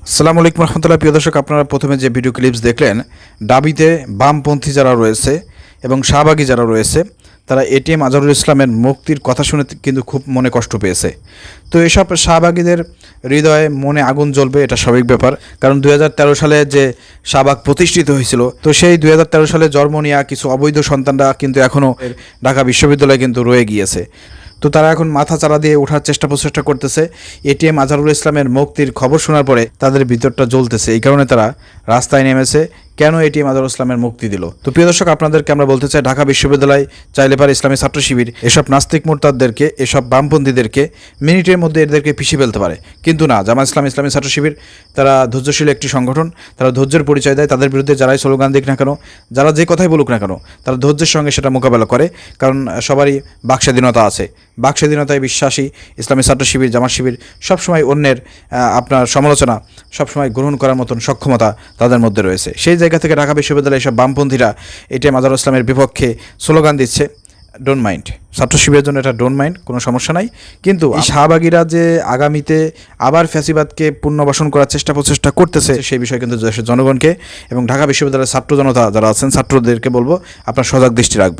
আসসালামু আলাইকুম রহমতুল্লাহ। প্রিয় দর্শক, আপনারা প্রথমে যে ভিডিও ক্লিপস দেখলেন, ডাবিতে বামপন্থী যারা রয়েছে এবং শাহবাগী যারা রয়েছে তারা এটিএম আজহারুল ইসলামের মুক্তির কথা শুনে কিন্তু খুব মনে কষ্ট পেয়েছে। তো এসব শাহবাগীদের হৃদয়ে মনে আগুন জ্বলবে, এটা স্বাভাবিক ব্যাপার। কারণ 2013 সালে যে শাহবাগ প্রতিষ্ঠিত হয়েছিল, তো সেই 2013 সালে জন্ম নেওয়া কিছু অবৈধ সন্তানরা কিন্তু এখনও ঢাকা বিশ্ববিদ্যালয়ে কিন্তু রয়ে গিয়েছে। তো তারা এখন মাথা চারা দিয়ে ওঠার প্রচেষ্টা করতেছে। এটিএম আজহারুল ইসলামের মুক্তির খবর শোনার পরে তাদের ভিতরটা জ্বলতেছে, এই কারণে তারা রাস্তায় নেমেছে। কেন এটিএম আজহারুল ইসলামের মুক্তি দিল? তো প্রিয় দর্শক, আপনাদেরকে আমরা বলতে চাই, ঢাকা বিশ্ববিদ্যালয় চাইলে পারে ইসলামী ছাত্র শিবির এসব নাস্তিক মোরতাদদেরকে, এসব বামপন্থীদেরকে মিনিটের মধ্যে এদেরকে পিছিয়ে ফেলতে পারে, কিন্তু না। জামাত ইসলামী ছাত্র শিবির তারা ধৈর্যশীল একটি সংগঠন, তারা ধৈর্যের পরিচয় দেয়। তাদের বিরুদ্ধে যারাই স্লোগান দিক না কেন, যারা যে কথাই বলুক না কেন, তারা ধৈর্যের সঙ্গে সেটা মোকাবেলা করে। কারণ সবারই বাকস্বাধীনতা আছে, বাকস্বাধীনতায় বিশ্বাসী ইসলামী ছাত্র শিবির, জামাত শিবির সবসময় অন্যের আপনার সমালোচনা সবসময় গ্রহণ করার মতন সক্ষমতা তাদের মধ্যে রয়েছে। সেই জায়গা থেকে ঢাকা বিশ্ববিদ্যালয়ে এসব বামপন্থীরা এটিএম আজহারুল ইসলামের বিপক্ষে স্লোগান দিচ্ছে। ডোন্ট মাইন্ড, ছাত্র শিবিরের জন্য এটা ডোন্ট মাইন্ড, কোনো সমস্যা নাই। কিন্তু এই শাহবাগীরা যে আগামীতে আবার ফ্যাসিবাদকে পুনর্বাসন করার প্রচেষ্টা করতেছে, সেই বিষয়ে কিন্তু দেশের জনগণকে এবং ঢাকা বিশ্ববিদ্যালয়ের ছাত্র জনতা যারা আছেন, ছাত্রদেরকে বলবো, আপনার সজাগ দৃষ্টি রাখবেন।